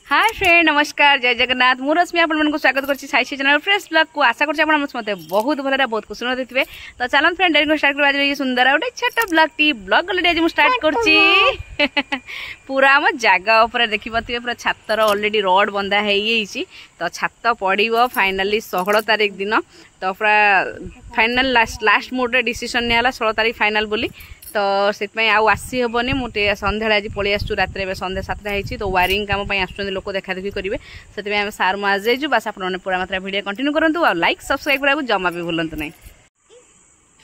Hi friend नमस्कार जय जगन्नाथ मु रश्मि आपन को स्वागत करछि साइसी चैनल फ्रेश ब्लॉग को आशा करछि आपन मते बहुत भलरा बहुत खुश रहथिबे। तो चलन फ्रेंड डेरी को स्टार्ट करबा जे सुंदर ओटे छोटा ब्लॉग टी ब्लॉग ऑलरेडी आज मु स्टार्ट करछि पूरा हम जागा ऊपर देखि पथिबे पूरा छातर ऑलरेडी रॉड बंधा हे येछि। तो छात पड़िबो फाइनली 16 तारिख दिन। तो पूरा फाइनल लास्ट मोड रे डिसीजन नेला 16 तारिख फाइनल बोली। तो से आसी हेनी मुझे सन्ध्या आज पलि आसु रात सन्ध्या 7 होती। तो वायरिंग कम आस लोक देखा देखी करेंगे से सार मु आज जाइए बस आप पूरा मात्रा वीडियो कंटिन्यू करूँ और लाइक सब्सक्राइब करा जमा भी भूलु ना।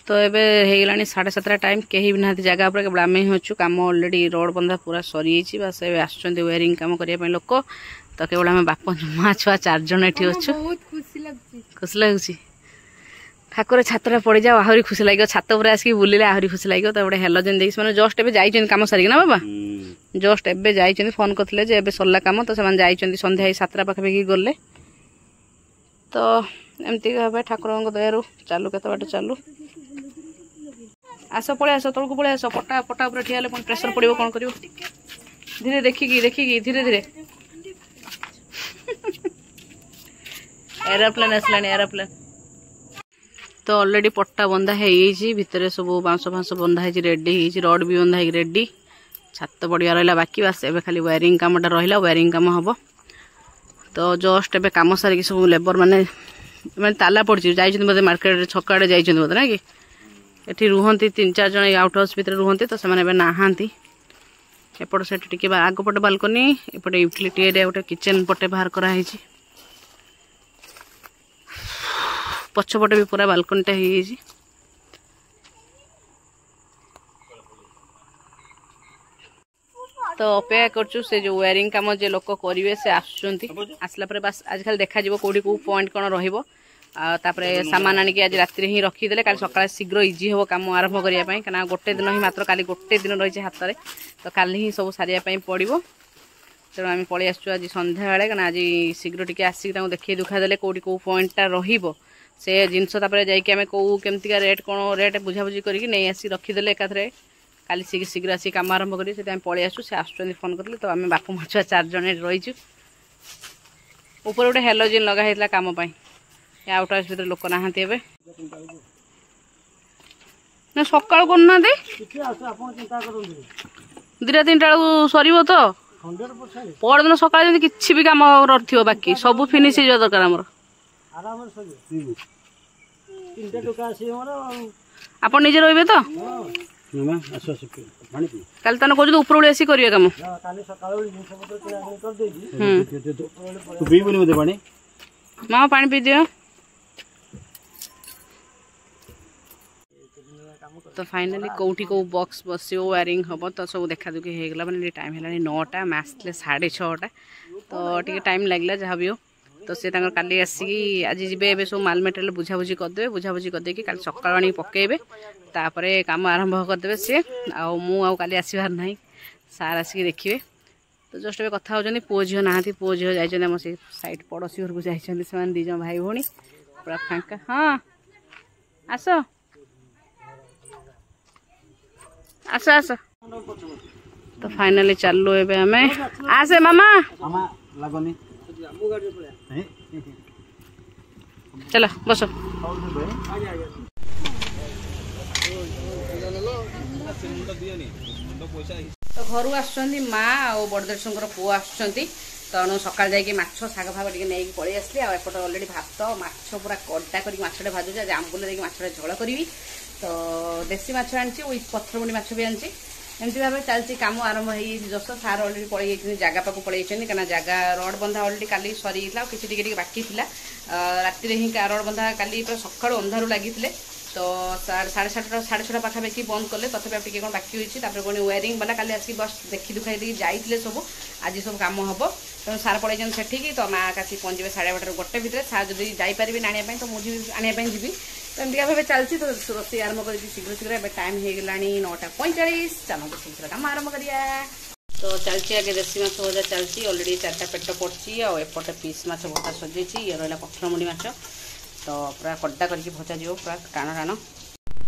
तो ये हो 7:30 टाइम कहीं भी ना जगह पर केवल आम ही अच्छु कम अलरेडी रोड बंधा पूरा सरी बस आस वायरिंग कम करने लोक। तो केवल आम बाप माँ छुआ 4 जन ये अच्छु खुशी लगुच ठाकुर छातटा पड़ जाओ आहरी खुशी लगे छात पर आसिक बुलिले आहरी खुशी लगे। तो गोटे हेलोजेन देखिए मैंने जस्ट एवं जाइए कम सारिक ना बाबा जस्ट एवं जाइए फोन करते सरला कम। तो से जाइए सन्ध्या 7टा पाखापाखि गले। तो एमती भाव ठाकुर दयारू चालू केत बाट चालू आस पलि आस तौक पलि आस पटा पटा उपर ठिया प्रेसर पड़ो कौन कर धीरे देखिकी देखिकी धीरे धीरे एरोप्लेन आसला एरोप्लेन। तो ऑलरेडी पट्टा बंधा है भितर सब बांस फांस बंधा है रेडी रड भी बंधा है रेडी छात पड़िया रहा बाकी बस एबे खाली वायरिंग कामटा रहा वायरिंग काम हम। तो जस्ट एबे काम सारिक सब लेबर माने मैंने ताला पड़ी जाइए बोधे मार्केट छक आड़े जाइए बोधे ना कि ये रुहती 3-4 जन आउट हाउस भितर रुहती। तो से नहांती एपट सेट टी आगपटे बालकनी एपटे यूटिलिटी एरिया गोटे किचेन पटे बाहर कराई पछपटे भी पूरा बालकनीटा हो। तो अपेक्षा करचु से जो वायरिंग काम जे लोक करेंगे से आसला बस आजकल देखा कौटी कौ पॉइंट कौन रही सामान आनिक आज राति ही रखीदे कल सकाଳେ शीघ्र इजी हम कम आरंभ करने कहीं गोटे दिन ही मात्र काली गोटे दिन रही हाथ में। तो काली ही सब सारे पड़ो तेणु आम पलि आसु आज सन्ध्या बेले कहीं आज शीघ्र टी आसिक देखिए दुखा देले कौटी कौ पॉइंटा रहिबो से जिनस जामें कौ केमतिका रेट कौन रेट बुझाबुझी करके नहीं आसी रखीदे एकाथरे काली शीघ्र आसी कम आरंभ करें से पलि आसु से आसुँच फोन करते। तो आम बाप माँ छुआ 4 जन रहीचु ऊपर गोटे हेलोजेन लगा कम आउट हाउस भर लोक ना ना सका करना 2-3टा बेलू सर तो परदिन सका कि भी कम थी बाकी सब फिनिश हो दरकार आमर आप निजे रे तो कल तने कहते ऊपर आसी करेंगे कम माँ पानी पी दियो। तो फाइनली कौटी कौ बॉक्स बस वायरिंग हम तो सब देखा दुखी होगा मैंने टाइम है 9टा मैं आसते 6:30। तो टी टाइम लगे जहाँ भी हो। तो सी काली आसिकी आज जी सब माल मेटेरियल बुझाबुझी करदे बुझाबुझी करदेकि काली सकाळ आनी पकेबे तापरे काम आरंभ करदे सी काली आसबार ना सार आसिक देखिए। तो जस्ट ए कथा होनी पुओ झील ना पुओ झील जाम से साइड पड़ोशी घर को जाइए 2 जन भाई भौणी पूरा फांका। हाँ आस आस आस। तो फाइनली चलू एबे हमें आसे मामा चलो बस। तो घर आस माँ और बड़देशर पुओ आस तेणु सका जा शाग फाग टे नहीं पलि आसली आएपटे अलरेडी भात माछ पूरा कड़ा कर मछटे भाजुचे आज आंबुल देकी मछटे झोल करी। तो देसी माछ आनी विथ पथरमुंडी माछ भी आनी एमती भाव चलती कम आरंभ हो जस सार अलरेडी पलि जगह पाक पलि कहीं जगह रड बंधा अलरेडी काली सरी कि बाकी राति ही रड बंधा काली पूरा सका अंधारू लगी। तो 7:30 पाखापाखि बंद कले तथापि टे कौन बाकी होती पुणी वायरिंग वाला काली आसिक बस देखी दुखाई दी जाइए सब आज सब कम हम। तेणु सार पड़े सेठिकी तो माँ आसी पहुँचे 12:30 गोटे भितर सार जब जापारे ना तो मुझे आने जी। तो एमती भाव चलती। तो रोषे आरंभ कर शीघ्र शीघ्र टाइम हो गला 9:45 चलो शीघ्र कम आरंभ करिया। तो चलती आगे देसी माछ भजा चलती अलरेडी 4टा पेट पड़ी आएपटे पीस माछ भजा सजे ये रहा पथरमुंडी माछ। तो पूरा कड़ा करके भजा जीव पूरा टाण टाण।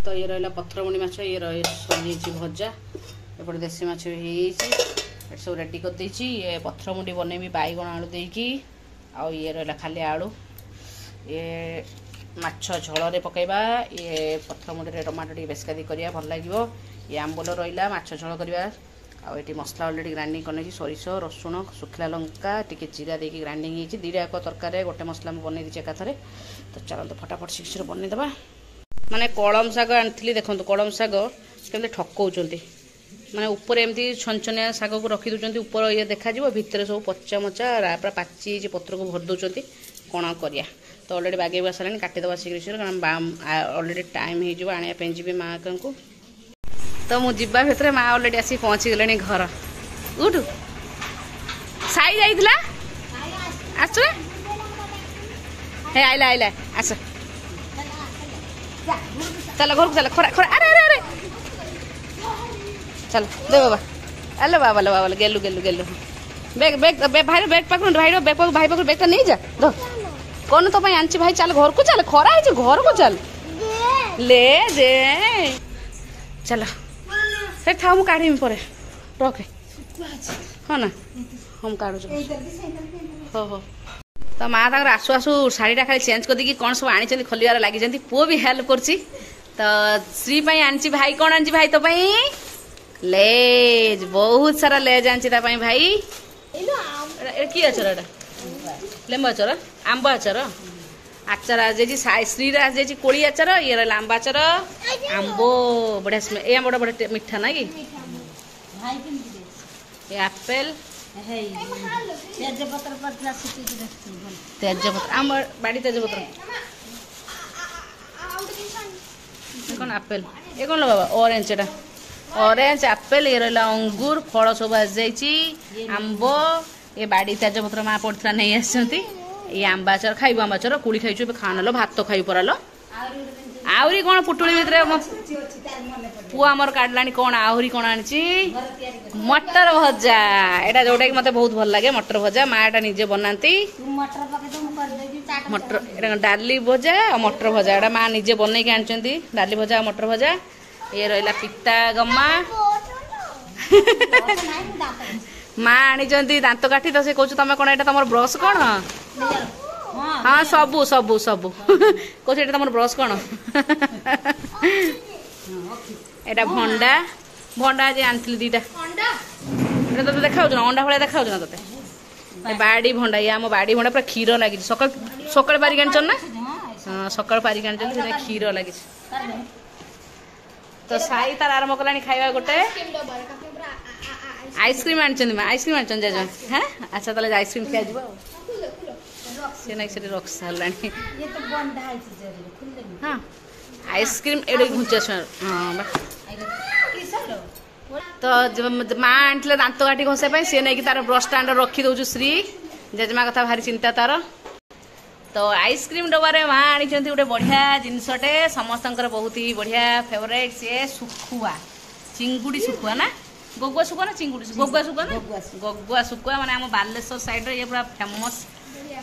तो ये रहा पथरमुंडी माछ ये सजी भजा एपटे देसी माछ भी सब रेडी कर देछि ये पत्थर मुंडी बनेबी बैगण आलू देकी आ ये रहला खाली आलू ये माछ झोल रे पकेबा ये पत्थर मुंडी रे टमाटो टी बेसकादी करिया भल लागिवो ये आंबल रहिला माछ झोल करिया आ एटी मसला ऑलरेडी ग्राइंडिंग करने सरिष रसुण सुखला लंका टिके जीरा देकी ग्राइंडिंग होइछि दीटा एक तरकारी गोटे मसला में बनै दिछि एकाथरे तो चलो फटाफट शीघ्र बनै दबा माने कलम शाग आनी देखो कलम शाग केमती ठकौचंती माने ऊपर एमती छनछनिया शाग को रखी दउचंती ऊपर ये देखा जिवो भितर सब पचा मचा पूरा पाची जे पत्र को भर दउचंती कोण करिया तो ऑलरेडी बागे बसलानी काटी दबा शीघ्र शीघ्र कारण ऑलरेडी टाइम हो जिवो आनिया पे जिबे मां को तो मु जिबा भितर मां ऑलरेडी आसी पहुंची गलेनी घर उठू साई जाइथिला आसु हे आइला आइला आस चल घर को चल खरा खरा अरे अरे अरे चल दे बाबा अल्ले बाबा ले बाबा गेलु गेलु गेलु बैग बैग भाई बैग पकड़ भाई बैग पकड़ भाई पकड़ बैग नहीं जा दो कौन तो आंची भाई चल घर को चल खरा है घर को चल ले दे चल से था मु काढ़ी पर रखे हाँ ना हम काढ़ु हो हो तो माँ तक आसु आसु शाढ़ीटा खाली चेंज कर दी कौन सब आनी खोलिबार लगी पुओ भी हेल्प करछि तो श्री आनी भाई कौन आनी भाई तो लेज बहुत सारा लेज आनी भाई कि अचार लेम्बू अचार आंब अचार आचार आज श्री आज कोड़ी आचार ये रहा आंब आचार आंब बढ़िया स्मेल ये आंबा बढ़िया मीठा ना कि एप्पल तेजपत्र आम बाड़ी तेजपत्र कौन एप्पल ये कौन बाबा ऑरेंज एटा ऑरेंज एप्पल ये रहा अंगूर फल सब आसी आंब ये बाड़ी तेजपत्र माँ पड़ता नहीं आसती ये आंबाचार खाइबो आंबाचार कुड़ी खाइछु खाना लो भात तो खाइ परालो आउरी कौन पुटुली भितर पुआ आमर काटलानी कौन आहुरी कौन आनी मटर भजा एटा जोटा कि मते बहुत भल लगे मटर भजा माँ एटा निजे बनाती मटर एटा डाली भजा और मटर भजा एटा माँ निजे बन के आनी डाली भजा मटर भजा ये रहा पिता गम्मा माँ आनी दांत काठी तो से कहूँ तुम कौन एटा तुम ब्रश कौन हाँ सबू सबू सबू कौन तुम ब्रश कौन एटा भंडा भंडा आज आनी दीटा तो देखा अंडा भाया देखा ना ते बाड़ी भंडा ये आम बाड़ी भंडा पूरा क्षीर लगी सकाल सकाल पारिक आन ना हाँ सकाल पारिक आन क्षीर लगी तो साई तार आरंभ कलानी खाଇବା गोटे आइसक्रीम आनी आइसक्रीम आनी जाज हाँ अच्छा ताले आइसक्रीम खिया जी से ना से रख सारा हाँ आइसक्रीम एडे घुंचा हाँ तो माँ आनी दांत काटी घसा सी नहीं तार ब्रश स्टाण्ड रखी दौचु श्री जेजेमा कथा भारी चिंता तार तो आइसक्रीम डबारे माँ आनी गोटे बढ़िया जिनसटे समस्त बहुत ही बढ़िया फेवरेट सी सुखुआ चिंगुड़ी सुखुआ ना गगुआ सुखुआ ना चिंगुड़ी गगुआ सुखुआ ना गगुआ सुखुआ माने आम बालेश्वर साइड ये पूरा फेमस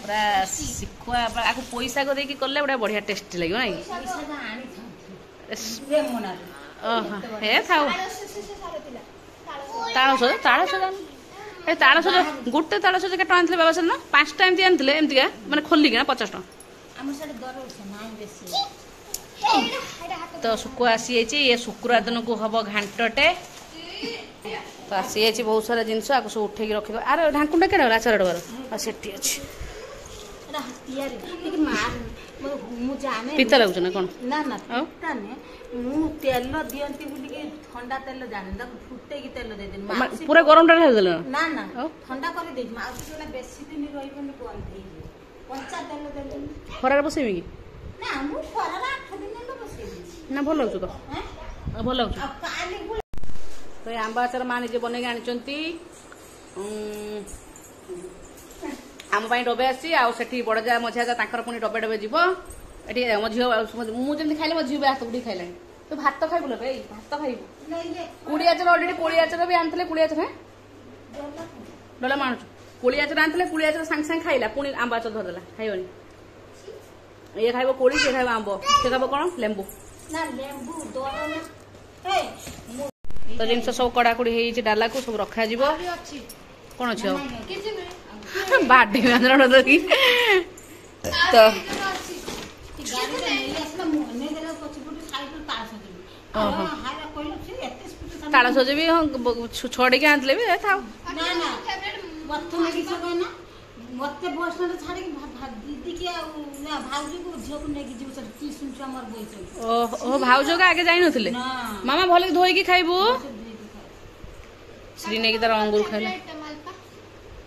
पूरा शिखुआ आपको पैसा को देकी कले बड़ा बढ़िया टेस्टी लगे ना हे थाउ तालसज गोटे तालसज के आनी बाबा सर ना 5टा एमती आनी एमती मैंने खोलिकी ना 50 टଙ୍କା तो शुक्र आसी ये शुक्रवार दिन को हम घांटे तो आसी बहुत सारा जिनस आपको सब उठे रखिद आर ढाकुटा के आचार डबार से अच्छी पिता लगुच ना कौन तेल दियंती ठंडा तेल जाने फुटे की तेल दे पूरा गरम टा ना ना ठंडा कर दे बेसी दिन रही कंचा तेल दे खरार बसैबी कि ना मु खरार 8 दिन बसैबी ना भल लगुच तो भल लगुच तो ये आंबा आचार माँ निजे बन आनी आम डबे आसी आठी बड़ जा मझिया जा पुणी डबे डबे जीव ये मो झील मुझे खाइले मो झील हाथ गुड़ी खाइलानी तो भात खाइबु ना भाई भात खाइबु कुड़ी आचार ऑलरेडी कोड़ी आचार भी आनी कुड़ी आचार डला मानुଛୁ कोड़ी आचार आनी कुड़ी आचार सांगे सांगे खाइला पुणी आंब आचार धरदेला खाइबनी ये खाइब कोड़ी से खाइब आंब से खाइब कौन लेंबू ना लेंबू तो जिनस सब कड़ाकुड़ी हो डाला को सब रखा जीवो कौन अच्छे बाडी बांधण धरिकी तो ताड़ सज भी छड़े के आनले भी था मते बस स्टैंड छाड़ी दीदी के भाउजी को झियो को नेकी जीव सर की सुन हमर बोइछ ओ भाउजो का आगे जाई नथिले मामा भले धोई की खाइबो श्री नेकी तार अंगूर खाइला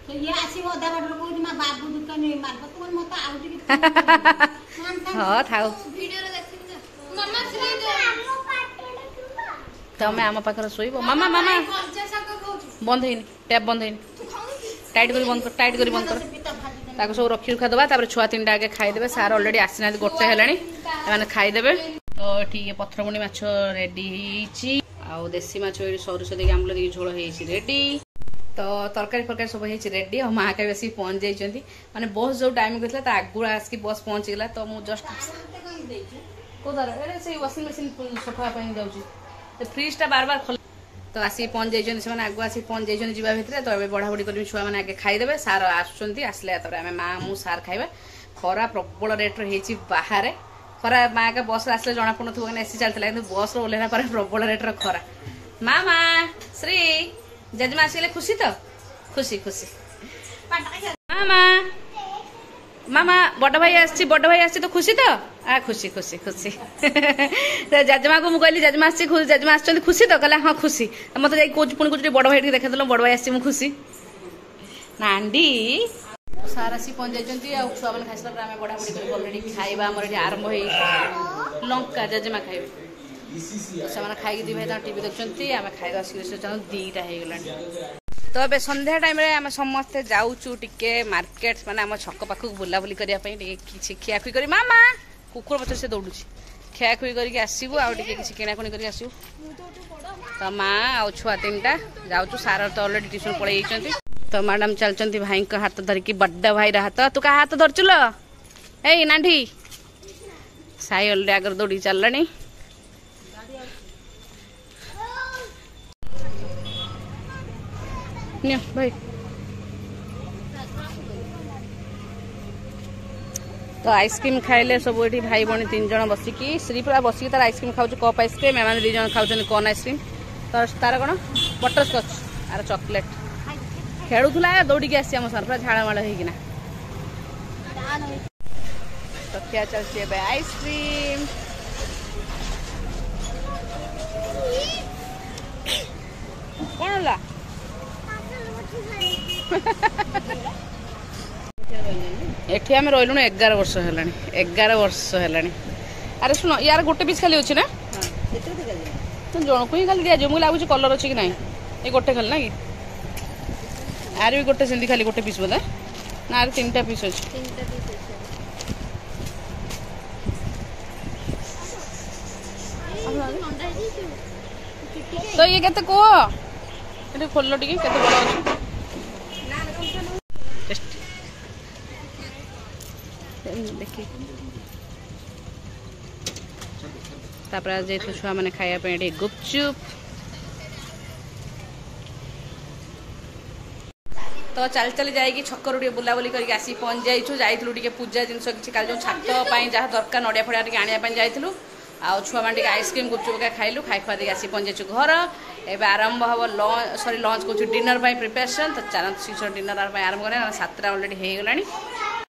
तो ये आसी ओदा बडर को मा बाबू दुकान मारबो तो मत आउटी की हां थाओ वीडियो रे देखि मम्मा श्री तमे आम पाखर सोइबो मामा मामा बंद हेनी टैप बंद हेनी टाइट करी बंद कर टाइट करी बंद कर ताको सब रखी रुखा दबा तापर छुआ तीनटा आगे खाइदेबे सार ऑलरेडी आसीना गोटे हेलानी एमाने खाइदेबे तो ठीक है पथरमुंडी माछ रेडी हेची आ देसी माछ एडी सरुस देके आमले देके झोल हेची रेडी तो तरकारी फरकारी सब हेची रेडी और माँ का बेसी पहुंच जाइछंती माने बस जो टाइम गथला ता आगुड़ा आसकी बस पहुंच गेला तो मु जस्ट को दर एरे से वॉशिंग मशीन सफा पई जाउची तो फ्रिज टा बार बार खोल तो आसी पहुंच जाइछन से माने आगु आसी पहुंच जाइछन जीवा भितरे तो एबे बढा बढी करबी छुआ माने आगे खाइदेबे सार आसुचंती आसले तरे हमें माँ मु सार खाइबे खरा प्रबल रेट रे हेची बाहरे खरा माँ का बस आसले जणा पडुथबो कि एसी चलतला कि बस रो ओलेना पर प्रबल रेट रे खरा मामा श्री जजमा आसिले खुशी तो खुशी खुशी मामा मामा बड़ भाई आसी तो खुशी तो आ खुशी खुशी खुशी तो जजमा को मुझे कहली जजमा जजमा आस खुशी तो कहला हाँ खुशी मत जाए पुणी कुछ बड़ भाई देखा देल बड़ भाई आसी खुशी नांडी सार आसी पहुंच जाइए छुआ मैंने खाई सारा बड़ा बड़ी कर अलरेडी खाଇବା आमर ये आरंभ हो लंका जजमा खाइबे से खाई दी भाई टीवी देखते आम खाଇବା दीटा हो गला तो ए संध्या टाइम रे आम समस्ते जाऊचु टिके मार्केट माने आम छक पाखक बुलाबुली करिया पई किछि खियाखुई करी मामा कुकुर पछ से दौड़ुछि खियाखुई करके आसीबु आ टिके किछि किणाकुणी करके आसीबु तो माँ आ छुआ तीनटा जाऊचु सार तो ऑलरेडी ट्यूशन पळै जाइछंती तो मैडम चलचंती भाई का हाथ धरिकी बड्डा भाई हाथ तू का हाथ धरचुल ए नांढी साई ऑलरेडी आगर दौड़ी चललानी भाई तो आइसक्रीम खाइले सब ये भाई बहनी 3 जन बसिकी श्री पूरा बसिकी तार आइसक्रीम खाऊ कप आइसक्रीम एम 2 जन खाऊँ कौन आइसक्रीम तो तार कौन बटरस्कच आर चॉकलेट खेलुला दौड़ी आसी आम सर पूरा झाड़माड़ होना तो क्या चलती है आइसक्रीम कौन होला एठी आम रही 11 वर्ष है 11 वर्ष है अरे सुन यार गोटे पीस खाली अच्छी ना तो जन को ही खाली दिया मुझे लगुच कलर अच्छी कि ना ये गोटे खाली ना कि आर भी गोटे से खाली गोटे पीस बोधे ना आर 3टा पीस अच्छे तो ये केते को खोल टे केते बड़ अच्छी देखिए तापर जेतु छुआ माने खाया पे गुपचुप तो चल चल जाएगी छक्कर बुलाबुली करके आसी पहुंच जाइछु जाइथलु टिके पूजा जिनस किछि काल जो छात पई जहा दरकार नडिया फड़िया टिके आनिया पई जाइथलु आ छुआ माने टिके आइसक्रीम गुपचुप का खाइलु खाइ खुआ दे आसी पहुंच जाइछु घर एबे आरंभ हबो लंच कुछ डिनर पई प्रिपरेशन तो चलन शीघ्र डिनर पई आरंभ करे 7टा ऑलरेडी हे गलानी